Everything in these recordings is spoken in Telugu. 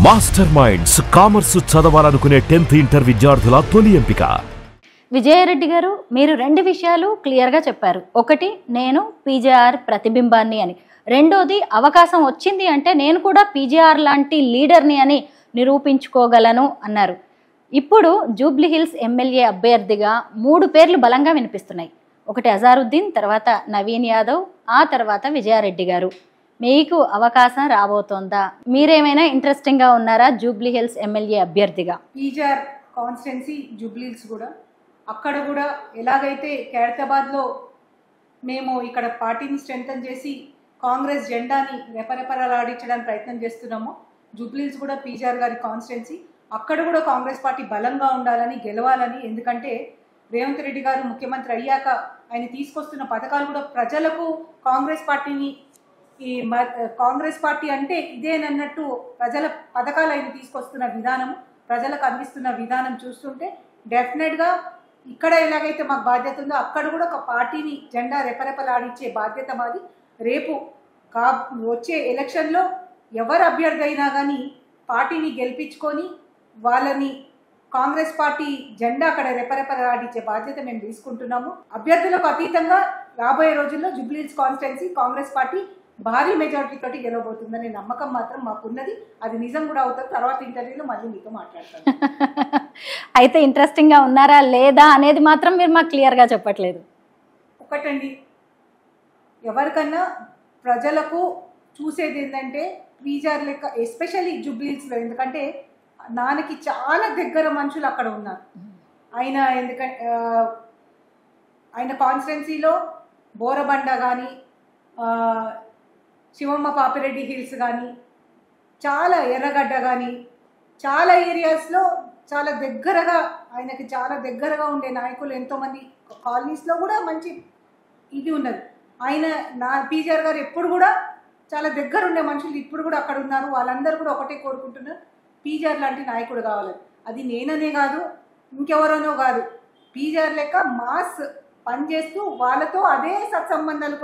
మాస్టర్ మైండ్స్ కామర్స్ చదవాలనుకునే 10th ఇంటర్ విద్యార్థుల తొలి ఎంపిక. విజయారెడ్డి గారు, మీరు రెండు విషయాలు క్లియర్గా చెప్పారు. ఒకటి, నేను పీజేఆర్ ప్రతిబింబాన్ని అని. రెండోది, అవకాశం వచ్చింది అంటే నేను కూడా పీజేఆర్ లాంటి లీడర్ని అని నిరూపించుకోగలను అన్నారు. ఇప్పుడు జూబ్లీ హిల్స్ ఎమ్మెల్యే అభ్యర్థిగా 3 పేర్లు బలంగా వినిపిస్తున్నాయి. ఒకటి అజారుద్దీన్, తర్వాత నవీన్ యాదవ్, ఆ తర్వాత విజయారెడ్డి గారు. మీకు అవకాశం రాబోతోందా? మీరేమైనా ఇంట్రెస్టింగ్గా ఉన్నారా జూబ్లీ హిల్స్ ఎమ్మెల్యే అభ్యర్థిగా? పీజేఆర్ కాన్స్టిట్యున్సీ జూబ్లీ హిల్స్ కూడా, అక్కడ కూడా ఎలాగైతే ఖైరతాబాద్లో మేము ఇక్కడ పార్టీని స్ట్రెంథన్ చేసి కాంగ్రెస్ జెండాని రెపరెపలాడించడానికి ప్రయత్నం చేస్తున్నామో, జూబ్లీ హిల్స్ కూడా పీజేఆర్ గారి కాన్స్టిట్యున్సీ, అక్కడ కూడా కాంగ్రెస్ పార్టీ బలంగా ఉండాలని, గెలవాలని. ఎందుకంటే రేవంత్ రెడ్డి గారు ముఖ్యమంత్రి అయ్యాక ఆయన తీసుకొస్తున్న పథకాలు కూడా ప్రజలకు కాంగ్రెస్ పార్టీని కాంగ్రెస్ పార్టీ అంటే ఇదేనన్నట్టు ప్రజల పథకాలు ఆయన తీసుకొస్తున్న విధానం, ప్రజలకు అందిస్తున్న విధానం చూస్తుంటే డెఫినెట్గా ఇక్కడ ఎలాగైతే మాకు బాధ్యత ఉందో అక్కడ కూడా ఒక పార్టీని జెండా రెపరెపలాడించే బాధ్యత మాది. రేపు వచ్చే ఎలక్షన్లో ఎవరు అభ్యర్థి అయినా కానీ పార్టీని గెలిపించుకొని వాళ్ళని కాంగ్రెస్ పార్టీ జెండా అక్కడ రెపరెపలాడించే బాధ్యత మేము తీసుకుంటున్నాము. అభ్యర్థులకు అతీతంగా రాబోయే రోజుల్లో Jubilee hills constituency Congress party భారీ మెజారిటీ తోటి గెలవబోతుందనే నమ్మకం మాత్రం మాకున్నది. అది నిజం కూడా అవుతుంది. తర్వాత ఇంటర్వ్యూలో మళ్ళీ మీతో మాట్లాడతాను. అయితే ఇంట్రెస్టింగ్గా ఉన్నారా లేదా అనేది మాత్రం మీరు మాకు క్లియర్గా చెప్పట్లేదు. ఒకటండి, ఎవరికన్నా ప్రజలకు చూసేది ఏంటంటే పీజేఆర్ లెక్క, ఎస్పెషల్లీ జూబ్లీ హిల్స్లో, ఎందుకంటే నాన్నకి చాలా దగ్గర మనుషులు అక్కడ ఉన్నారు. ఆయన కాన్స్టిట్యున్సీలో బోరబండ కానీ, శివమ్మ పాపిరెడ్డి హిల్స్ కానీ, చాలా ఎర్రగడ్డ కానీ, చాలా ఏరియాస్లో చాలా దగ్గరగా, ఆయనకి చాలా దగ్గరగా ఉండే నాయకులు ఎంతోమంది కాలనీస్లో కూడా మంచి ఇది ఉన్నది. పీజేఆర్ గారు ఎప్పుడు కూడా చాలా దగ్గర ఉండే మనుషులు ఇప్పుడు కూడా అక్కడ ఉన్నారు. వాళ్ళందరూ కూడా ఒకటే కోరుకుంటున్నారు, పీజేఆర్ లాంటి నాయకుడు కావాలని. అది నేననే కాదు, ఇంకెవరనో కాదు, పీజేఆర్ లెక్క మాస్ పనిచేస్తూ వాళ్ళతో అదే సత్సంబంధాలు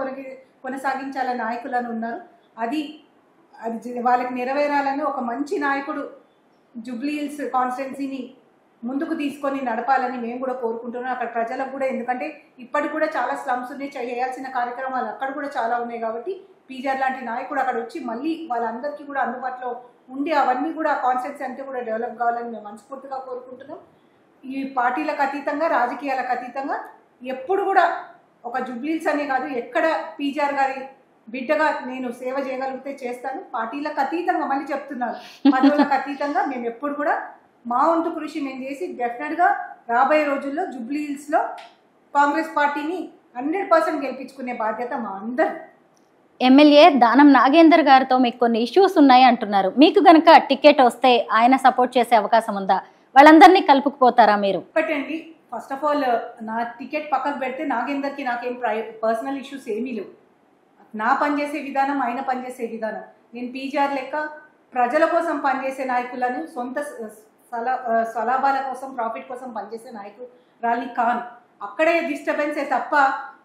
కొనసాగించాలని నాయకులను ఉన్నారు. అది వాళ్ళకి నెరవేరాలని ఒక మంచి నాయకుడు జూబ్లీ హిల్స్ కాన్స్టిట్యున్సీని ముందుకు తీసుకొని నడపాలని మేము కూడా కోరుకుంటున్నాం. అక్కడ ప్రజలకు కూడా, ఎందుకంటే ఇప్పటికి కూడా చాలా స్లమ్స్ ఉన్నాయి, చేయాల్సిన కార్యక్రమాలు అక్కడ కూడా చాలా ఉన్నాయి. కాబట్టి పీజేఆర్ లాంటి నాయకుడు అక్కడ వచ్చి మళ్ళీ వాళ్ళందరికీ కూడా అందుబాటులో ఉండి అవన్నీ కూడా కాన్స్టిట్యున్సీ అంటే కూడా డెవలప్ కావాలని మేము మనస్ఫూర్తిగా కోరుకుంటున్నాం. ఈ పార్టీలకు అతీతంగా, రాజకీయాలకు అతీతంగా ఎప్పుడు కూడా ఒక జూబ్లీ హిల్స్ అనే కాదు, ఎక్కడ పీజేఆర్ గారి బిడ్డగా నేను సేవ చేయగలిగితే చేస్తాను. పార్టీలకు అతీతంగా, మళ్ళీ చెప్తున్నాను, పదవులకు అతీతంగా మేము ఎప్పుడు కూడా మా వంతు కృషి మేము చేసి డెఫినెట్గా రాబోయే రోజుల్లో జూబ్లీ హిల్స్లో కాంగ్రెస్ పార్టీని 100% గెలిపించుకునే బాధ్యత మా అందరం. ఎమ్మెల్యే దానం నాగేందర్ గారితో మీకు కొన్ని ఇష్యూస్ ఉన్నాయి అంటున్నారు. మీకు గనక టికెట్ వస్తే ఆయన సపోర్ట్ చేసే అవకాశం ఉందా? వాళ్ళందరినీ కలుపుకుపోతారా మీరు? ఒకటండి, ఫస్ట్ ఆఫ్ ఆల్ నా టికెట్ పక్కకు పెడితే నాగేందర్కి నాకేం పర్సనల్ ఇష్యూస్ ఏమీ లేవు. నా పనిచేసే విధానం, ఆయన పనిచేసే విధానం. నేను పీజేఆర్ లెక్క ప్రజల కోసం పనిచేసే నాయకులను, సొంత స్వలాభాల కోసం, ప్రాఫిట్ కోసం పనిచేసే నాయకురాలి కాను. అక్కడే డిస్టర్బెన్సే తప్ప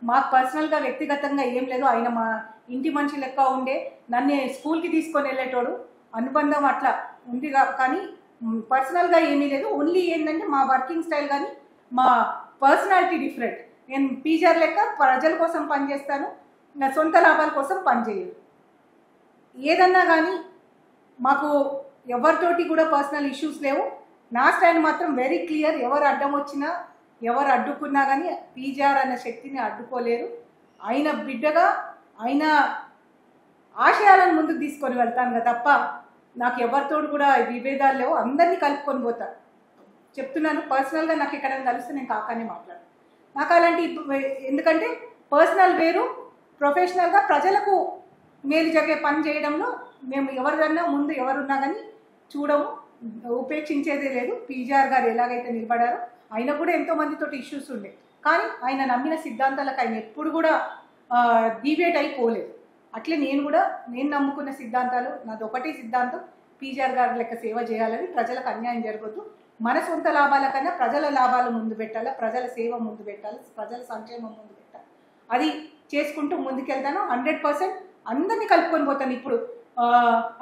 మాకు పర్సనల్గా వ్యక్తిగతంగా ఏం లేదు. ఆయన మా ఇంటి మనిషి లెక్క ఉండే, నన్ను స్కూల్కి తీసుకొని వెళ్ళేటోడు, అనుబంధం అట్లా ఉంది. కానీ పర్సనల్గా ఏమీ లేదు. ఓన్లీ ఏంటంటే మా వర్కింగ్ స్టైల్ కానీ మా పర్సనాలిటీ డిఫరెంట్. నేను పీజేఆర్ లెక్క ప్రజల కోసం పనిచేస్తాను, నా సొంత లాభాల కోసం పనిచేయను. ఏదన్నా కానీ మాకు ఎవరితోటి కూడా పర్సనల్ ఇష్యూస్ లేవు. నా స్టాండ్ మాత్రం వెరీ క్లియర్. ఎవరు అడ్డం వచ్చినా, ఎవరు అడ్డుకున్నా కానీ పీజేఆర్ అన్న శక్తిని అడ్డుకోలేరు. ఆయన బిడ్డగా ఆయన ఆశయాలను ముందుకు తీసుకొని వెళ్తాను కదా తప్ప నాకు ఎవరితోటి కూడా విభేదాలు లేవు. అందరినీ కలుపుకొని పోతా. చెప్తున్నాను, పర్సనల్గా నాకు ఎక్కడైనా కలిస్తే నేను కాకానే మాట్లాడు. నాకు అలాంటి, ఎందుకంటే పర్సనల్ వేరు, ప్రొఫెషనల్గా ప్రజలకు మేలు జరిగే పని చేయడంలో మేము ఎవరిదన్నా ముందు ఎవరున్నా కానీ చూడము, ఉపేక్షించేదే లేదు. పీజేఆర్ గారు ఎలాగైతే నిలబడారో, ఆయన కూడా ఎంతోమందితోటి ఇష్యూస్ ఉండే, కానీ ఆయన నమ్మిన సిద్ధాంతాలకు ఆయన ఎప్పుడు కూడా డీవియేట్ అయిపోలేదు. అట్లే నేను నమ్ముకున్న సిద్ధాంతాలు, నాది ఒకటే సిద్ధాంతం, పీజేఆర్ గారి లెక్క సేవ చేయాలని, ప్రజలకు అన్యాయం జరగద్దు, మన సొంత లాభాల కన్నా ప్రజల లాభాలు ముందు పెట్టాలి, ప్రజల సేవ ముందు పెట్టాలి, ప్రజల సంక్షేమం ముందు పెట్టాలి. అది చేసుకుంటూ ముందుకెళ్తాను. 100% అందరినీ కలుపుకొని పోతాను. ఇప్పుడు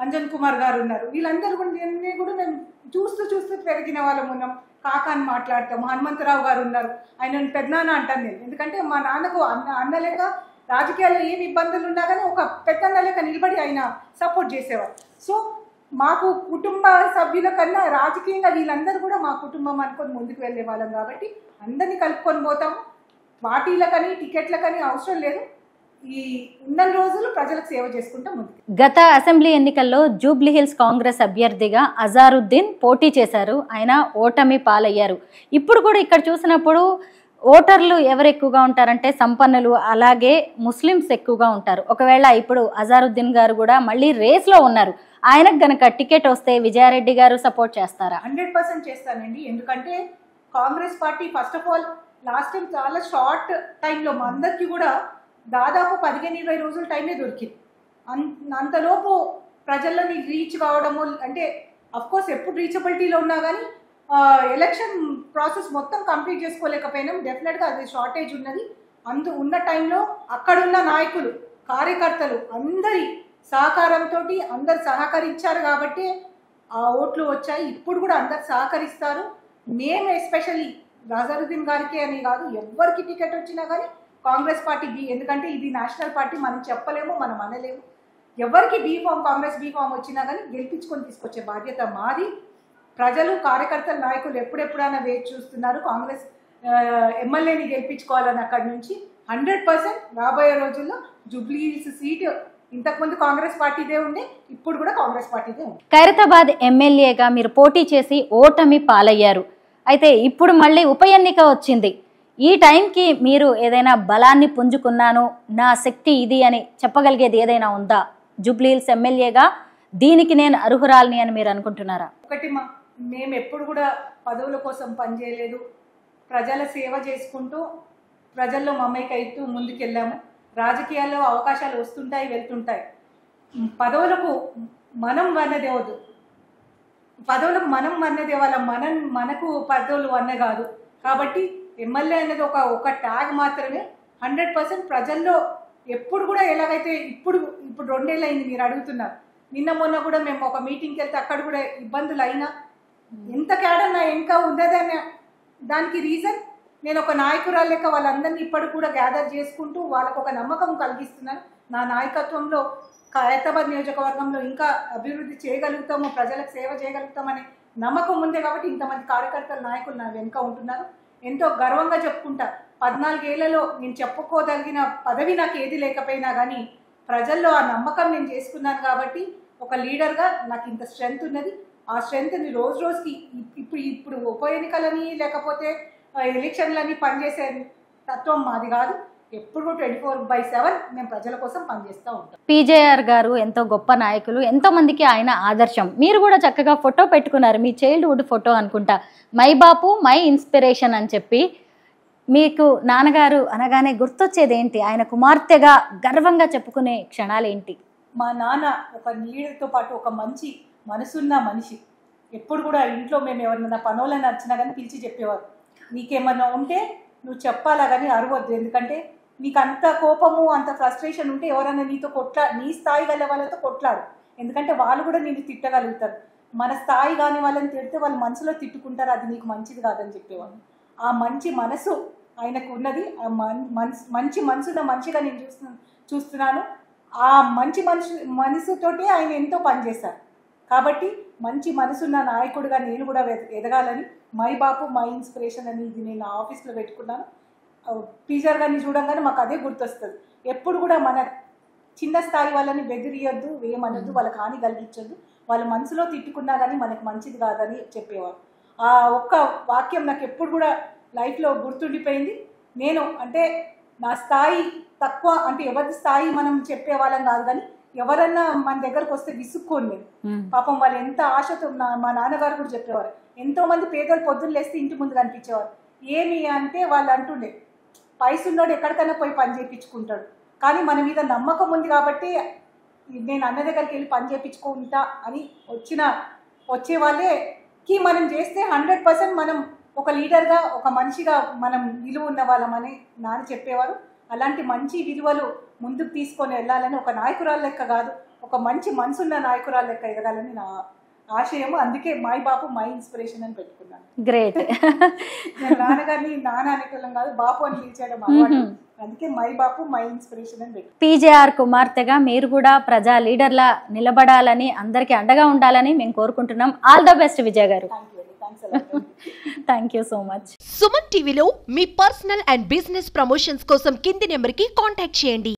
అంజన్ కుమార్ గారు ఉన్నారు. వీళ్ళందరూ కూడా మేము చూస్తూ పెరిగిన వాళ్ళం ఉన్నాం. కాకాని మాట్లాడతాము. హనుమంతరావు గారు ఉన్నారు, ఆయన పెద్దనాన్న అంటాను నేను. ఎందుకంటే మా నాన్నకు అన్న లెక్క రాజకీయాల్లో ఏమి ఇబ్బందులు ఉన్నా కానీ ఒక పెద్దన్న లెక్క నిలబడి ఆయన సపోర్ట్ చేసేవారు. సో మాకు కుటుంబ సభ్యుల కన్నా రాజకీయంగా వీళ్ళందరూ కూడా మా కుటుంబం అనుకొని ముందుకు వెళ్ళే వాళ్ళం కాబట్టి అందరినీ కలుపుకొని పోతాము. పార్టీలకని టికెట్లకని అవసరం లేదు. ఈ ఉన్న రోజులు ప్రజలకు సేవ చేసుకుంటా ముందుకు. గత అసెంబ్లీ ఎన్నికల్లో జూబ్లీ హిల్స్ కాంగ్రెస్ అభ్యర్థిగా అజారుద్దీన్ పోటీ చేశారు. ఆయన ఓటమి పాలయ్యారు. ఇప్పుడు కూడా ఇక్కడ చూసినప్పుడు ఓటర్లు ఎవరు ఎక్కువగా ఉంటారంటే సంపన్నులు, అలాగే ముస్లిమ్స్ ఎక్కువగా ఉంటారు. ఒకవేళ ఇప్పుడు అజారుద్దీన్ గారు కూడా మళ్ళీ రేస్లో ఉన్నారు. ఆయనకు గనక టికెట్ వస్తే విజయారెడ్డి గారు సపోర్ట్ చేస్తారా? 100% చేస్తానండి. ఎందుకంటే Congress party first of all last time చాలా షార్ట్ టైంలో మా అందరికీ కూడా దాదాపు 15-20 రోజుల టైమే దొరికింది. అంతలోపు ప్రజల్లోని రీచ్ కావడము అంటే అఫ్కోర్స్ ఎప్పుడు రీచబిలిటీలో ఉన్నా కానీ ఎలక్షన్ ప్రాసెస్ మొత్తం కంప్లీట్ చేసుకోలేకపోయినాం. డెఫినెట్గా అది షార్టేజ్ ఉన్నది. ఉన్న టైంలో అక్కడున్న నాయకులు, కార్యకర్తలు అందరి సహకారంతో అందరు సహకరించారు కాబట్టి ఆ ఓట్లు వచ్చాయి. ఇప్పుడు కూడా అందరు సహకరిస్తారు. మేము ఎస్పెషల్లీ అజారుద్దీన్ గారికి అని కాదు, ఎవరికి టికెట్ వచ్చినా కానీ కాంగ్రెస్ పార్టీ ఎందుకంటే ఇది నేషనల్ పార్టీ, మనం చెప్పలేము, మనం అనలేము. ఎవరికి కాంగ్రెస్ బీ ఫామ్ వచ్చినా కానీ గెలిపించుకొని తీసుకొచ్చే బాధ్యత మాది. ప్రజలు, కార్యకర్తలు, నాయకులు ఎప్పుడెప్పుడైనా వేచి చూస్తున్నారు. కాంగ్రెస్ ఎమ్మెల్యేని గెలిపించుకోవాలని అక్కడి నుంచి 100% రాబోయే రోజుల్లో జూబ్లీ హిల్స్ సీటు ఇంతకుముందు కాంగ్రెస్ పార్టీదే ఉండే, ఇప్పుడు కూడా కాంగ్రెస్ పార్టీదే ఉంది. ఖైరతాబాద్ ఎమ్మెల్యేగా మీరు పోటీ చేసి ఓటమి పాలయ్యారు. అయితే ఇప్పుడు మళ్ళీ ఉప ఎన్నిక వచ్చింది. ఈ టైంకి మీరు ఏదైనా బలాన్ని పుంజుకున్నాను, నా శక్తి ఇది అని చెప్పగలిగేది ఏదైనా ఉందా? జూబ్లీ హిల్స్ ఎమ్మెల్యేగా దీనికి నేను అర్హురాలిని అని మీరు అనుకుంటున్నారా? ఒకటి మేము ఎప్పుడు కూడా పదవుల కోసం పనిచేయలేదు. ప్రజల సేవ చేసుకుంటూ ప్రజల్లో మమైకైతూ ముందుకెళ్ళాము. రాజకీయాల్లో అవకాశాలు వస్తుంటాయి, వెళ్తుంటాయి. పదవులకు మనం వన్నదే వద్దు, పదవులకు మనం వన్నదే వాళ్ళ మనకు పదవులు వన్న కాదు. కాబట్టి ఎమ్మెల్యే అనేది ఒక ట్యాగ్ మాత్రమే. 100% ప్రజల్లో ఎప్పుడు కూడా ఎలాగైతే ఇప్పుడు 2 ఏళ్ళు అయింది మీరు అడుగుతున్నారు. నిన్న మొన్న కూడా మేము ఒక మీటింగ్కి వెళ్తే అక్కడ కూడా ఇబ్బందులు అయినా ఎంత క్యాడర్ నా ఇంకా ఉన్నదనే దానికి రీజన్ నేను ఒక నాయకురాలు లెక్క వాళ్ళందరినీ ఇప్పటికి కూడా గ్యాదర్ చేసుకుంటూ వాళ్ళకు ఒక నమ్మకం కలిగిస్తున్నాను. నా నాయకత్వంలో ఖైరతాబాద్ నియోజకవర్గంలో ఇంకా అభివృద్ధి చేయగలుగుతాము, ప్రజలకు సేవ చేయగలుగుతామనే నమ్మకం ఉంది. కాబట్టి ఇంతమంది కార్యకర్తలు, నాయకులు నా వెనుక ఉంటున్నారు. ఎంతో గర్వంగా చెప్పుకుంటా. 14 ఏళ్లలో నేను చెప్పుకోదగిన పదవి నాకు ఏది లేకపోయినా కానీ ప్రజల్లో ఆ నమ్మకం నేను చేసుకున్నాను. కాబట్టి ఒక లీడర్గా నాకు ఇంత స్ట్రెంగ్త్ ఉన్నది. ఆ స్ట్రెంగ్త్ని రోజు రోజుకి ఇప్పుడు ఉప ఎన్నికలని లేకపోతే ఎలక్షన్లని పనిచేసే తత్వం మాది కాదు. ఎప్పుడు 24/7 మేము ప్రజల కోసం పనిచేస్తూ ఉంటాం. పీజేఆర్ గారు ఎంతో గొప్ప నాయకులు, ఎంతో మందికి ఆయన ఆదర్శం. మీరు కూడా చక్కగా ఫోటో పెట్టుకున్నారు, మీ చైల్డ్హుడ్ ఫోటో అనుకుంటా, మై బాపు మై ఇన్స్పిరేషన్ అని చెప్పి. మీకు నాన్నగారు అనగానే గుర్తొచ్చేది ఏంటి? ఆయన కుమార్తెగా గర్వంగా చెప్పుకునే క్షణాలు ఏంటి? మా నాన్న ఒక లీడర్తో పాటు ఒక మంచి మనసున్న మనిషి. ఎప్పుడు కూడా ఇంట్లో మేము ఎవరినైనా పనులను నచ్చినా కానీ పిలిచి చెప్పేవారు, నీకేమన్నా ఉంటే నువ్వు చెప్పాలా కానీ అరవద్దు. ఎందుకంటే నీకు అంత కోపము, అంత ఫ్రస్ట్రేషన్ ఉంటే ఎవరైనా నీతో నీ స్థాయి గల వాళ్ళతో కొట్లాడు. ఎందుకంటే వాళ్ళు కూడా నిన్ను తిట్టగలుగుతారు. మన స్థాయి కాని వాళ్ళని తిడితే వాళ్ళు మనసులో తిట్టుకుంటారు, అది నీకు మంచిది కాదని చెప్పేవాళ్ళు. ఆ మంచి మనసు ఆయనకు ఉన్నది. ఆ మంచి మనసున్న మంచిగా నేను చూస్తున్నాను. ఆ మంచి మనసుతోటి ఆయన ఎంతో పనిచేశారు. కాబట్టి మంచి మనసున్న నాయకుడిగా నేను కూడా ఎదగాలని మై బాపు మై ఇన్స్పిరేషన్ అని ఇది నేను ఆఫీస్లో పెట్టుకున్నాను. టీచర్ గారిని చూడంగానే మాకు అదే గుర్తొస్తుంది. ఎప్పుడు కూడా మన చిన్న స్థాయి వాళ్ళని బెదిరియొద్దు, ఏమనొద్దు, వాళ్ళకి హాని కలిగించొద్దు. వాళ్ళ మనసులో తిట్టుకున్నా కానీ మనకు మంచిది కాదని చెప్పేవారు. ఆ ఒక్క వాక్యం నాకు ఎప్పుడు కూడా లైఫ్లో గుర్తుండిపోయింది. నేను అంటే నా స్థాయి తక్కువ అంటే ఎవరి స్థాయి మనం చెప్పేవాళ్ళం కాదు, కానీ ఎవరన్నా మన దగ్గరకు వస్తే విసుక్కోండి. పాపం వాళ్ళు ఎంత ఆశతో మా నాన్నగారు కూడా చెప్పేవారు. ఎంతో మంది పేదలు పొద్దున్న లేస్తే ఇంటి ముందు కనిపించేవారు. ఏమి అంటే వాళ్ళు అంటుండే, పైసున్నోడు ఎక్కడికైనా పోయి పని చేయించుకుంటాడు, కానీ మన మీద నమ్మకం ఉంది కాబట్టి నేను అన్న దగ్గరికి వెళ్ళి పని చేయించుకుంటా అని వచ్చే వాళ్ళకి మనం చేస్తే 100% మనం ఒక లీడర్గా, ఒక మనిషిగా మనం విలువ ఉన్న వాళ్ళమని నాన్న చెప్పేవారు. అలాంటి మంచి విలువలు ముందుకు తీసుకొని వెళ్ళాలని ఒక నాయకురాలు లెక్క కాదు, ఒక మంచి మనసున్న నాయకురాలు లెక్క ఎదగాలని నా ఆశయం. అందుకే మై బాపు మై ఇన్స్పిరేషన్ అని పెట్టుకున్నాను. గ్రేట్. నేను నాన్నగారిని నాన్న అనేటోళ్ళం కాదు, బాపు అని పిలిచేయడం అలవాటు. అందుకే మై బాపు మై ఇన్స్పిరేషన్ అని పెట్టు. పీజేఆర్ కుమార్తెగా మీరు కూడా ప్రజా లీడర్లా నిలబడాలని, అందరికీ అండగా ఉండాలని మేము కోరుకుంటున్నాం. ఆల్ ద బెస్ట్ విజయ గారు. Thank you so much. Suman టీవీలో మీ పర్సనల్ అండ్ బిజినెస్ ప్రమోషన్స్ కోసం కింది నెంబర్కి కాంటాక్ట్ చేయండి.